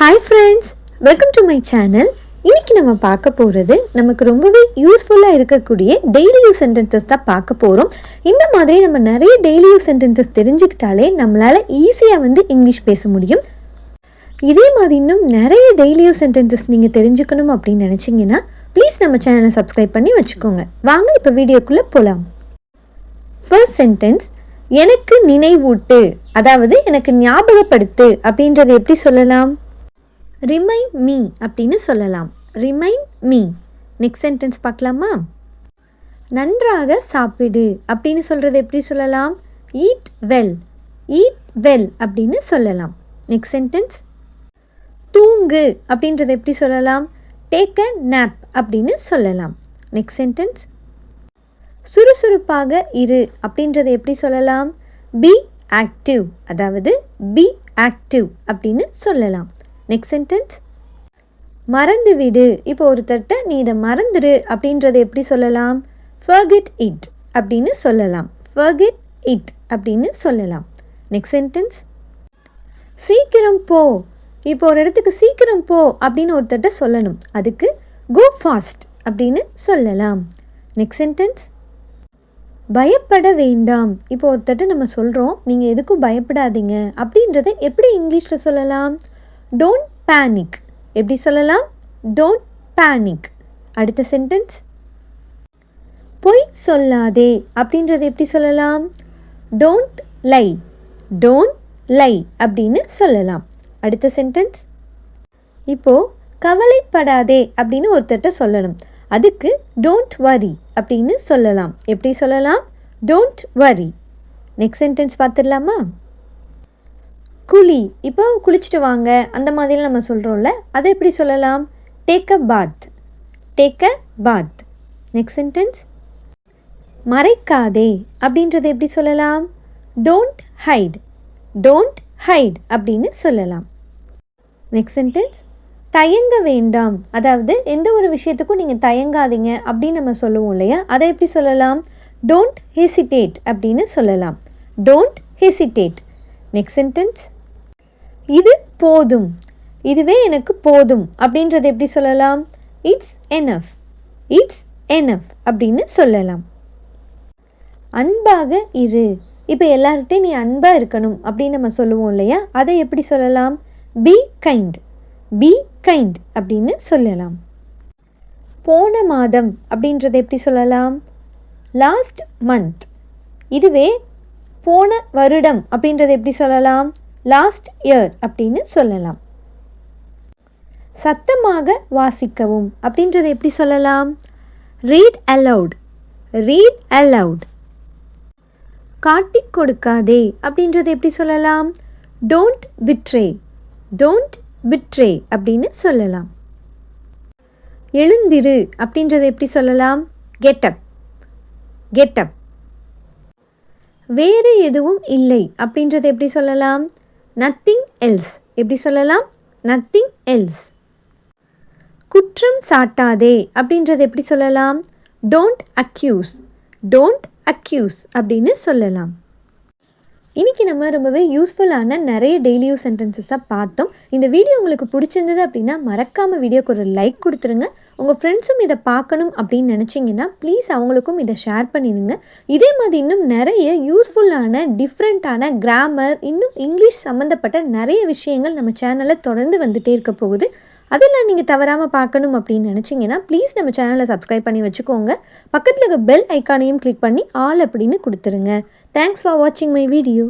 Hi friends, welcome to my channel. இன்றைக்கி நம்ம பார்க்க போகிறது நமக்கு ரொம்பவே யூஸ்ஃபுல்லாக இருக்கக்கூடிய டெய்லி யூஸ் சென்டென்சஸ் தான் பார்க்க போகிறோம். இந்த மாதிரி நம்ம நிறைய டெய்லி யூஸ் சென்டென்சஸ் தெரிஞ்சுக்கிட்டாலே நம்மளால் ஈஸியாக இங்கிலீஷ் பேச முடியும். இதே மாதிரி இன்னும் நிறைய டெய்லி யூஸ் சென்டென்சஸ் நீங்கள் தெரிஞ்சுக்கணும் அப்படின்னு நினச்சிங்கன்னா ப்ளீஸ் நம்ம சேனலை சப்ஸ்கிரைப் பண்ணி வச்சுக்கோங்க. வாங்க இப்போ வீடியோக்குள்ளே போகலாம். ஃபர்ஸ்ட் சென்டென்ஸ், எனக்கு நினைவூட்டு, அதாவது எனக்கு ஞாபகப்படுத்து அப்படின்றத எப்படி சொல்லலாம்? ரிமைண்ட் மீ அப்படின்னு சொல்லலாம். Remind me. நெக்ஸ்ட் சென்டென்ஸ் பார்க்கலாமா? நன்றாக சாப்பிடு அப்படின்னு சொல்கிறது எப்படி சொல்லலாம்? Eat well. ஈட் வெல் அப்படின்னு சொல்லலாம். நெக்ஸ்ட் சென்டென்ஸ், தூங்கு அப்படின்றத எப்படி சொல்லலாம்? டேக் அ நேப் அப்படின்னு சொல்லலாம். நெக்ஸ்ட் சென்டென்ஸ், சுறுசுறுப்பாக இரு அப்படின்றத எப்படி சொல்லலாம்? பி ஆக்டிவ், அதாவது பி ஆக்டிவ் அப்படின்னு சொல்லலாம். நெக்ஸ்ட் சென்டென்ஸ், மறந்துவிடு. இப்போ ஒருத்தர்கிட்ட நீ இதை மறந்துடு அப்படின்றத எப்படி சொல்லலாம்? ஃபர்கெட் இட் அப்படின்னு சொல்லலாம். ஃபர்கெட் இட் அப்படின்னு சொல்லலாம். நெக்ஸ்ட் சென்டென்ஸ், சீக்கிரம் போ. இப்போ ஒரு இடத்துக்கு சீக்கிரம் போ அப்படின்னு ஒருத்தர்கிட்ட சொல்லணும். அதுக்கு கோ ஃபாஸ்ட் அப்படின்னு சொல்லலாம். நெக்ஸ்ட் சென்டென்ஸ், பயப்பட வேண்டாம். இப்போ ஒருத்தர்கிட்ட நம்ம சொல்கிறோம் நீங்கள் எதுக்கும் பயப்படாதீங்க அப்படின்றத எப்படி இங்கிலீஷில் சொல்லலாம்? Don't panic. எப்படி சொல்லலாம்? Don't panic. அடுத்த சென்டென்ஸ், பொய் சொல்லாதே அப்படின்றத எப்படி சொல்லலாம்? Don't lie. டோன்ட் லை அப்படின்னு சொல்லலாம். அடுத்த சென்டென்ஸ், இப்போது கவலைப்படாதே அப்படின்னு ஒருத்தர்கிட்ட சொல்லணும். அதுக்கு டோன்ட் வரி அப்படின்னு சொல்லலாம். எப்படி சொல்லலாம்? Don't worry. நெக்ஸ்ட் சென்டென்ஸ் பார்த்துடலாமா? குளி. இப்போ குளிச்சுட்டு வாங்க அந்த மாதிரிலாம் நம்ம சொல்கிறோம்ல, அதை எப்படி சொல்லலாம்? Take a bath. Take a bath. Next sentence, மறைக்காதே அப்படின்றத எப்படி சொல்லலாம்? Don't height. டோன்ட் ஹைட் அப்படின்னு சொல்லலாம். நெக்ஸ்ட் சென்டென்ஸ், தயங்க வேண்டாம், அதாவது எந்த ஒரு விஷயத்துக்கும் நீங்கள் தயங்காதீங்க அப்படின்னு நம்ம சொல்லுவோம் இல்லையா, அதை எப்படி சொல்லலாம்? டோன்ட் ஹெசிடேட் அப்படின்னு சொல்லலாம். Don't hesitate. நெக்ஸ்ட் சென்டென்ஸ், இது போதும். இதுவே எனக்கு போதும் அப்படின்றத எப்படி சொல்லலாம்? It's enough. இட்ஸ் எனஃப் அப்படின்னு சொல்லலாம். அன்பாக இரு. இப்போ எல்லார்கிட்டையும் நீ அன்பாக இருக்கணும் அப்படின்னு நம்ம சொல்லுவோம் இல்லையா, அதை எப்படி சொல்லலாம்? Be kind. பி கைண்ட் அப்படின்னு சொல்லலாம். போன மாதம் அப்படின்றத எப்படி சொல்லலாம்? Last month. இதுவே போன வருடம் அப்படின்றத எப்படி சொல்லலாம்? லாஸ்ட் இயர் அப்படின்னு சொல்லலாம். சத்தமாக வாசிக்கவும் அப்படின்றத எப்படி சொல்லலாம்? Read allowed. Read allowed. காட்டிக் கொடுக்காதே அப்படின்றத எப்படி சொல்லலாம்? Don't betray. டோன்ட் பிட்ரே அப்படின்னு சொல்லலாம். எழுந்திரு அப்படின்றத எப்படி சொல்லலாம்? கெட்டப். கெட்டப். வேறு எதுவும் இல்லை அப்படின்றத எப்படி சொல்லலாம்? Nothing else. எப்படி சொல்லலாம்? Nothing else. குற்றம் சாட்டாதே அப்படின்றத எப்படி சொல்லலாம்? Don't accuse. டோன்ட் அக்யூஸ் அப்படின்னு சொல்லலாம். இன்றைக்கி நம்ம ரொம்பவே யூஸ்ஃபுல்லான நிறைய டெய்லி யூஸ் சென்டென்சஸாக பார்த்தோம். இந்த வீடியோ உங்களுக்கு பிடிச்சிருந்தது அப்படின்னா மறக்காமல் வீடியோக்கு ஒரு லைக் கொடுத்துருங்க. உங்கள் ஃப்ரெண்ட்ஸும் இதை பார்க்கணும் அப்படின்னு நினச்சிங்கன்னா ப்ளீஸ் அவங்களுக்கும் இதை ஷேர் பண்ணிடுங்க. இதே மாதிரி இன்னும் நிறைய யூஸ்ஃபுல்லான டிஃப்ரெண்ட்டான கிராமர், இன்னும் இங்கிலீஷ் சம்மந்தப்பட்ட நிறைய விஷயங்கள் நம்ம சேனலில் தொடர்ந்து வந்துகிட்டே இருக்க போகுது. அதெல்லாம் நீங்கள் தவறாமல் பார்க்கணும் அப்படின்னு நினச்சிங்கன்னா ப்ளீஸ் நம்ம சேனலை சப்ஸ்கிரைப் பண்ணி வச்சுக்கோங்க. பக்கத்தில் இருக்க பெல் ஐக்கானையும் கிளிக் பண்ணி ஆல் அப்படின்னு கொடுத்துருங்க. தேங்க்ஸ் ஃபார் வாட்சிங் மை வீடியோ.